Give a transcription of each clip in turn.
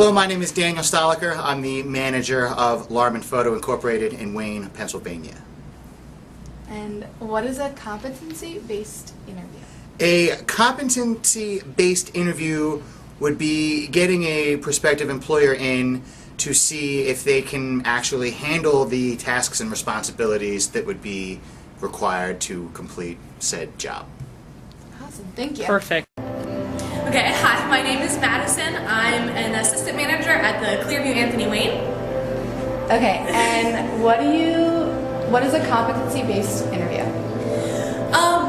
Hello, my name is Daniel Stoliker. I'm the manager of Larman Photo Incorporated in Wayne, Pennsylvania. And what is a competency-based interview? A competency-based interview would be getting a prospective employer in to see if they can actually handle the tasks and responsibilities that would be required to complete said job. Awesome, thank you. Perfect. Okay, hi, my name is Madison. I'm an assistant manager at the Clearview Anthony Wayne. Okay, and what is a competency-based interview?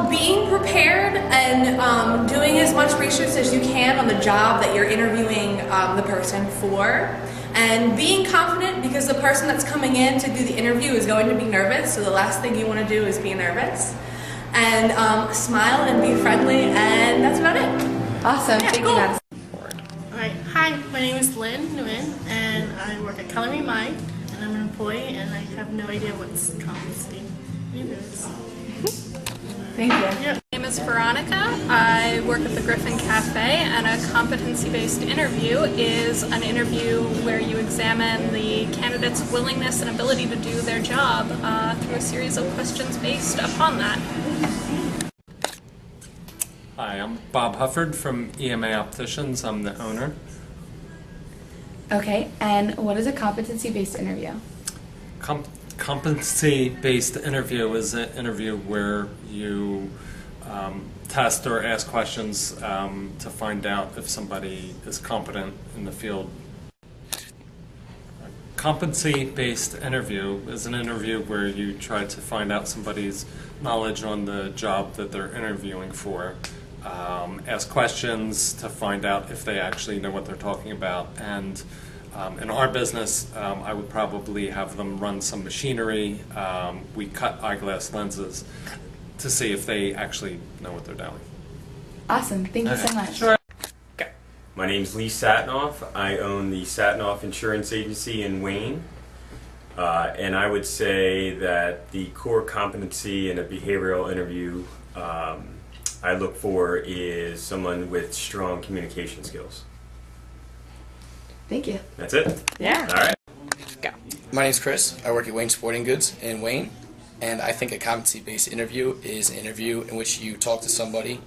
Being prepared and doing as much research as you can on the job that you're interviewing the person for. And being confident because the person that's coming in to do the interview is going to be nervous, so the last thing you want to do is be nervous. And smile and be friendly, and that's about it. Awesome, Yeah, thank cool. you, Madison. Alright, hi, my name is Lynn Nguyen, and I work at Calorie Mind, and I'm an employee, and I have no idea what's competency is. Thank you. Yeah. My name is Veronica. I work at the Griffin Cafe, and a competency-based interview is an interview where you examine the candidate's willingness and ability to do their job through a series of questions based upon that. Hi, I'm Bob Hufford from EMA Opticians. I'm the owner. Okay, and what is a competency-based interview? Competency-based interview is an interview where you test or ask questions to find out if somebody is competent in the field. A competency-based interview is an interview where you try to find out somebody's knowledge on the job that they're interviewing for. Ask questions to find out if they actually know what they're talking about, and in our business I would probably have them run some machinery. We cut eyeglass lenses to see if they actually know what they're doing. Awesome, thank you so much. Sure. My name is Lee Satinoff. I own the Satinoff Insurance Agency in Wayne. And I would say that the core competency in a behavioral interview I look for is someone with strong communication skills. Thank you. That's it? Yeah. All right. My name's Chris. I work at Wayne Sporting Goods in Wayne, and I think a competency-based interview is an interview in which you talk to somebody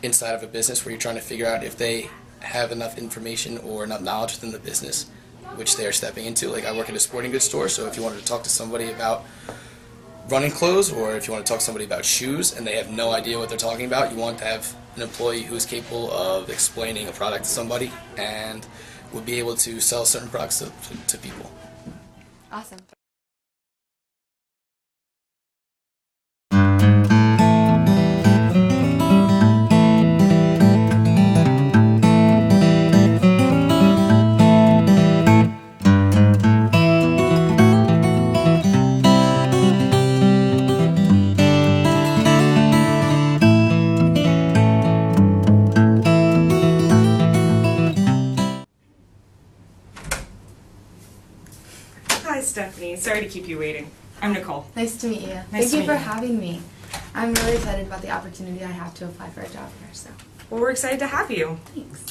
inside of a business where you're trying to figure out if they have enough information or enough knowledge within the business which they are stepping into. Like, I work at a sporting goods store, so if you wanted to talk to somebody about running clothes, or if you want to talk to somebody about shoes and they have no idea what they're talking about, you want to have an employee who's capable of explaining a product to somebody and would be able to sell certain products to people. Awesome. Hi, Stephanie. Sorry to keep you waiting. I'm Nicole. Nice to meet you. Nice Thank to you meet for you. having me. I'm really excited about the opportunity I have to apply for a job here, so Well, we're excited to have you. thanks.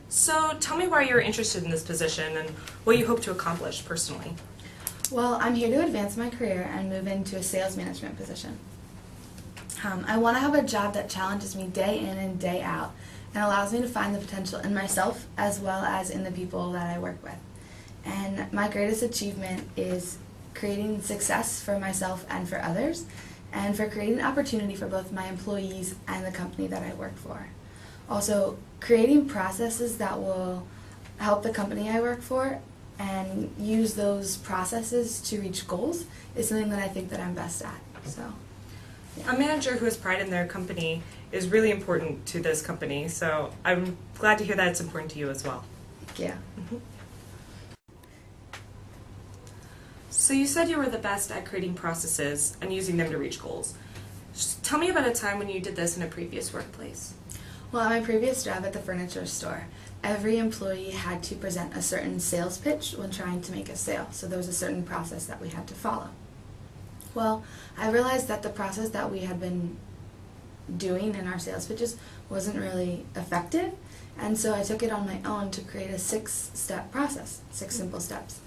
So tell me why you're interested in this position and what you hope to accomplish personally. Well, I'm here to advance my career and move into a sales management position. I want to have a job that challenges me day in and day out and allows me to find the potential in myself as well as in the people that I work with. And my greatest achievement is creating success for myself and for others, and for creating opportunity for both my employees and the company that I work for. Also, creating processes that will help the company I work for and use those processes to reach goals is something that I think that I'm best at. So, A manager who has pride in their company is really important to this company, so I'm glad to hear that it's important to you as well. yeah. So you said you were the best at creating processes and using them to reach goals. Just tell me about a time when you did this in a previous workplace. Well, at my previous job at the furniture store, every employee had to present a certain sales pitch when trying to make a sale, so there was a certain process that we had to follow. Well, I realized that the process that we had been doing in our sales pitches wasn't really effective, And so I took it on my own to create a 6-step process, 6 simple steps.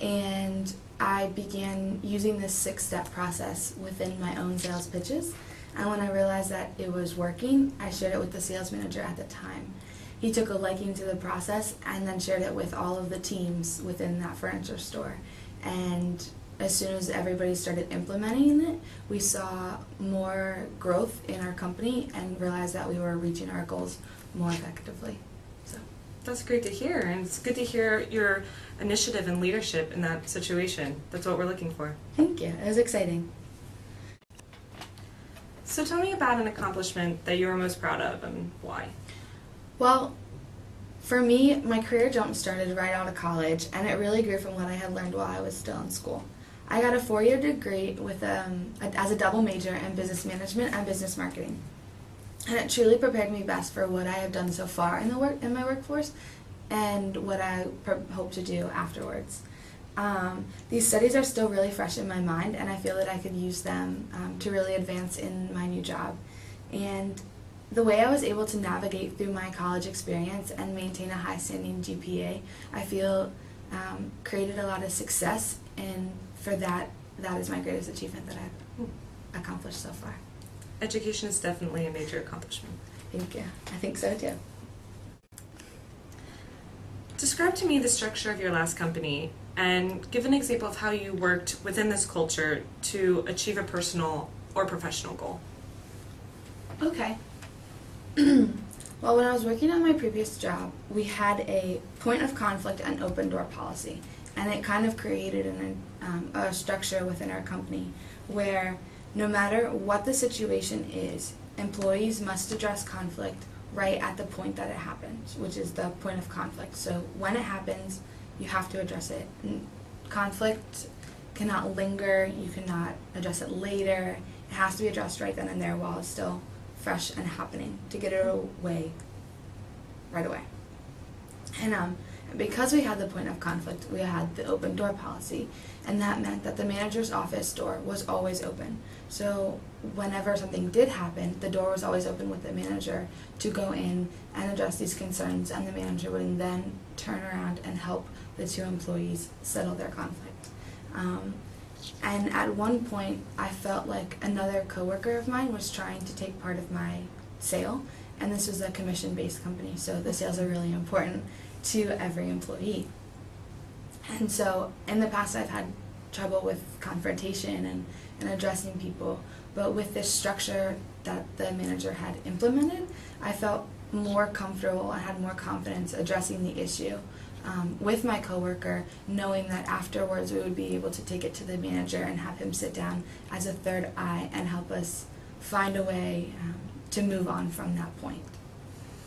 And I began using this 6-step process within my own sales pitches. And when I realized that it was working, I shared it with the sales manager at the time. He took a liking to the process and then shared it with all of the teams within that furniture store. And as soon as everybody started implementing it, we saw more growth in our company and realized that we were reaching our goals more effectively. So That's great to hear, and it's good to hear your initiative and leadership in that situation. That's what we're looking for. thank you. It was exciting. So tell me about an accomplishment that you were most proud of and why. Well, for me, my career jump started right out of college, and it really grew from what I had learned while I was still in school. I got a 4-year degree with as a double major in business management and business marketing, and it truly prepared me best for what I have done so far in my workforce and what I hope to do afterwards. These studies are still really fresh in my mind, and I feel that I could use them to really advance in my new job. And the way I was able to navigate through my college experience and maintain a high-standing GPA, I feel created a lot of success, and for that is my greatest achievement that I've accomplished so far. Education is definitely a major accomplishment. Thank you. I think so too. Describe to me the structure of your last company and give an example of how you worked within this culture to achieve a personal or professional goal. Okay. Well, when I was working at my previous job, we had a point of conflict and open door policy, and it kind of created a structure within our company where no matter what the situation is, employees must address conflict right at the point that it happens, which is the point of conflict. So when it happens, you have to address it. Conflict cannot linger, you cannot address it later. It has to be addressed right then and there while it's still fresh and happening to get it away right away. And because we had the point of conflict, we had the open door policy, and that meant that the manager's office door was always open. So whenever something did happen, the door was always open with the manager to go in and address these concerns, and the manager would then turn around and help the 2 employees settle their conflict. And at one point, I felt like another coworker of mine was trying to take part of my sale, and this was a commission-based company, so the sales are really important to every employee. And so in the past, I've had trouble with confrontation and addressing people, but with this structure that the manager had implemented, I felt more comfortable, I had more confidence addressing the issue with my coworker, knowing that afterwards we would be able to take it to the manager and have him sit down as a third eye and help us find a way to move on from that point.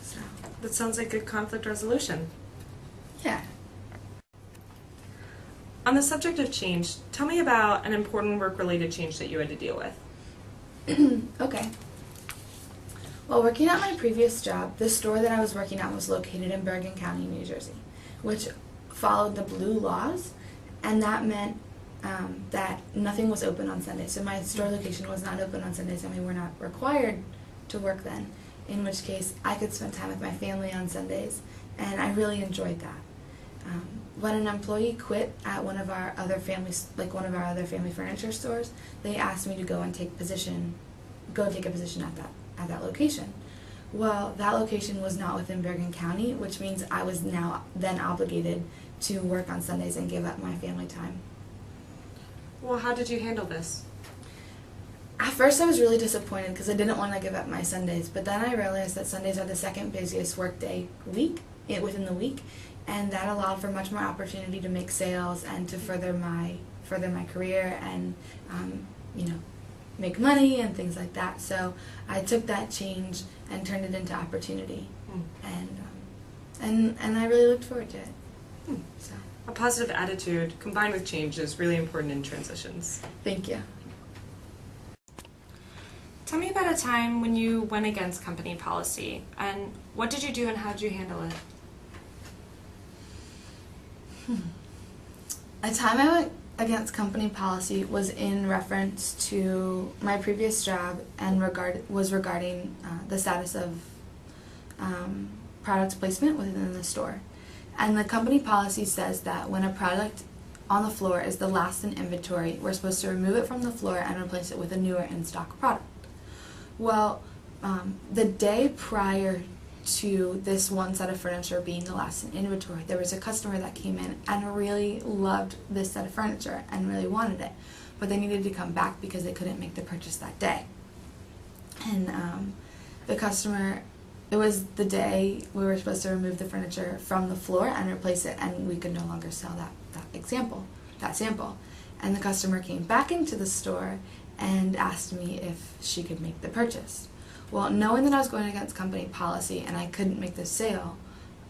So, That sounds like good conflict resolution. yeah. On the subject of change, tell me about an important work-related change that you had to deal with. Okay. Well, working at my previous job, the store that I was working at was located in Bergen County, New Jersey, which followed the blue laws, and that meant that nothing was open on Sundays. So my store location was not open on Sundays, and we were not required to work then, in which case I could spend time with my family on Sundays, and I really enjoyed that. When an employee quit at one of our other family furniture stores, they asked me to go take a position at that location. Well, that location was not within Bergen County, which means I was then obligated to work on Sundays and give up my family time. Well, how did you handle this? At first I was really disappointed because I didn't want to give up my Sundays, but then I realized that Sundays are the second busiest workday within the week, and that allowed for much more opportunity to make sales and to further my career and make money and things like that. So I took that change and turned it into opportunity, and I really looked forward to it. So A positive attitude combined with change is really important in transitions. thank you. Tell me about a time when you went against company policy, and what did you do and how did you handle it? A time I went against company policy was in reference to my previous job and regarding the status of product placement within the store. And the company policy says that when a product on the floor is the last in inventory, we're supposed to remove it from the floor and replace it with a newer in-stock product. Well, the day prior to this one set of furniture being the last in inventory, there was a customer that came in and really loved this set of furniture and really wanted it, but they needed to come back because they couldn't make the purchase that day. And the customer, it was the day we were supposed to remove the furniture from the floor and replace it, and we could no longer sell that sample. And the customer came back into the store and asked me if she could make the purchase. Well, knowing that I was going against company policy and I couldn't make the sale,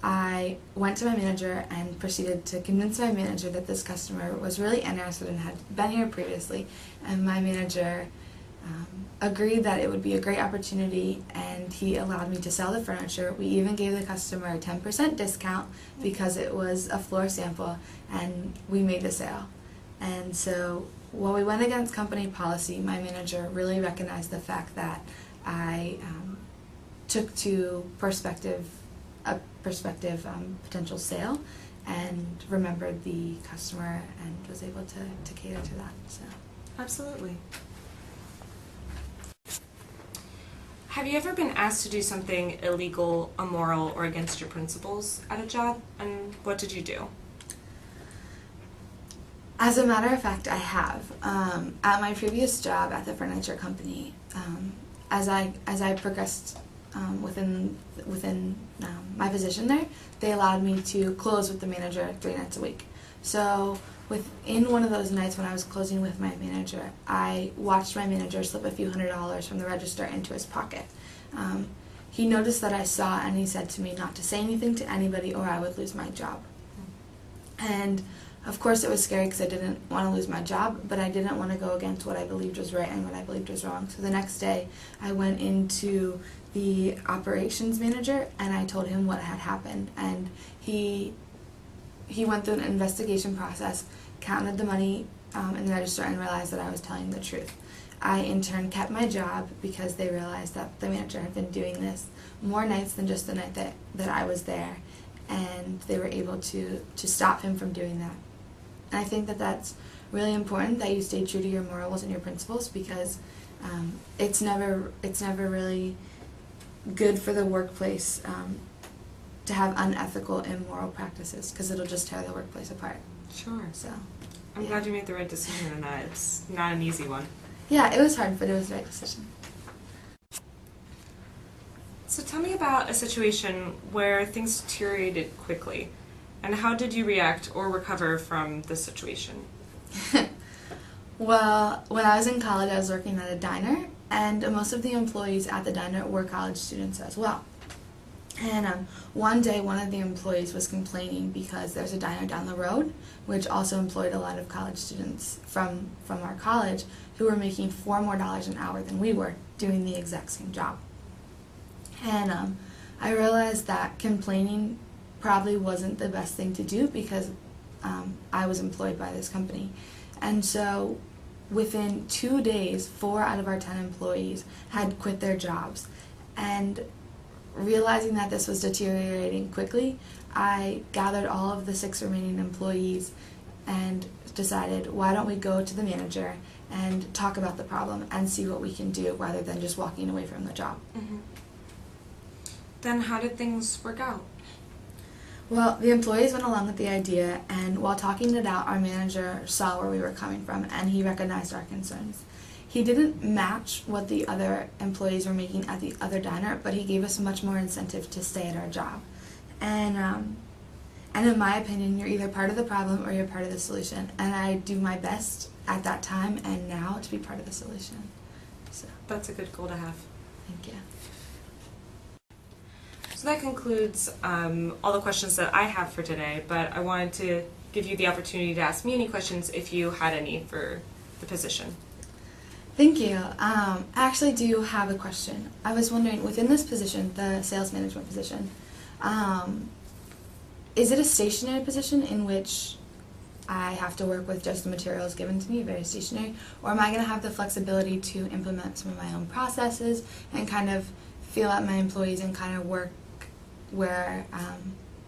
I went to my manager and proceeded to convince my manager that this customer was really interested and had been here previously, and my manager agreed that it would be a great opportunity, and he allowed me to sell the furniture. We even gave the customer a 10% discount because it was a floor sample, and we made the sale. And so while we went against company policy, my manager really recognized the fact that I took to a prospective potential sale and remembered the customer and was able to cater to that. So. Absolutely. Have you ever been asked to do something illegal, immoral, or against your principles at a job, and what did you do? As a matter of fact, I have. At my previous job at the furniture company, as I progressed within my position there, they allowed me to close with the manager 3 nights a week. So within one of those nights when I was closing with my manager, I watched my manager slip a few $100s from the register into his pocket. He noticed that I saw, and he said to me not to say anything to anybody or I would lose my job. And of course it was scary because I didn't want to lose my job, but I didn't want to go against what I believed was right and what I believed was wrong. So the next day I went into the operations manager and I told him what had happened, and he went through an investigation process, counted the money in the register, and realized that I was telling the truth. I in turn kept my job because they realized that the manager had been doing this more nights than just the night that I was there, and they were able to stop him from doing that. And I think that that's really important, that you stay true to your morals and your principles, because it's never really good for the workplace to have unethical, immoral practices, because it'll just tear the workplace apart. Sure. So, I'm glad you made the right decision in that. It's not an easy one. Yeah, it was hard, but it was the right decision. So tell me about a situation where things deteriorated quickly, and how did you react or recover from the situation? Well, when I was in college, I was working at a diner, and most of the employees at the diner were college students as well. And one day, one of the employees was complaining because there's a diner down the road, which also employed a lot of college students from our college, who were making $4 more an hour than we were, doing the exact same job. And I realized that complaining probably wasn't the best thing to do, because I was employed by this company. And so within 2 days, 4 out of our 10 employees had quit their jobs. And realizing that this was deteriorating quickly, I gathered all of the 6 remaining employees and decided, why don't we go to the manager and talk about the problem and see what we can do, rather than just walking away from the job. Mm-hmm. Then how did things work out? Well, the employees went along with the idea, and while talking it out, our manager saw where we were coming from, and he recognized our concerns. He didn't match what the other employees were making at the other diner, but he gave us much more incentive to stay at our job. And in my opinion, you're either part of the problem or you're part of the solution. And I do my best at that time and now to be part of the solution. So That's a good goal to have. thank you. So that concludes all the questions that I have for today, but I wanted to give you the opportunity to ask me any questions if you had any for the position. Thank you. I actually do have a question. I was wondering, within this position, the sales management position, is it a stationary position in which I have to work with just the materials given to me, very stationary, or am I going to have the flexibility to implement some of my own processes and kind of feel out my employees and kind of work where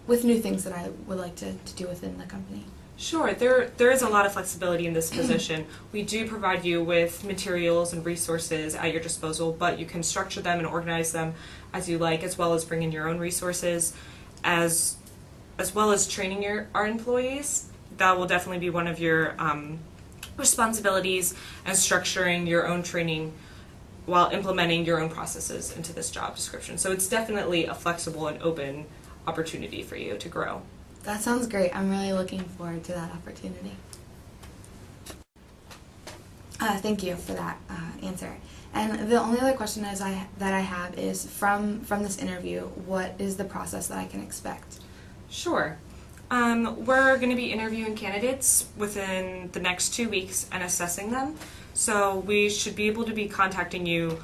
with new things that I would like to do within the company. Sure, there is a lot of flexibility in this position. We do provide you with materials and resources at your disposal, but you can structure them and organize them as you like, as well as bring in your own resources, as well as training our employees. That will definitely be one of your responsibilities, and structuring your own training while implementing your own processes into this job description. So it's definitely a flexible and open opportunity for you to grow. That sounds great. I'm really looking forward to that opportunity. Thank you for that answer. And the only other question that I have is from this interview, what is the process that I can expect? Sure. We're going to be interviewing candidates within the next 2 weeks and assessing them. So we should be able to be contacting you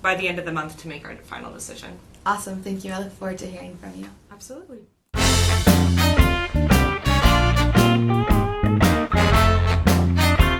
by the end of the month to make our final decision. Awesome. Thank you. I look forward to hearing from you. Absolutely.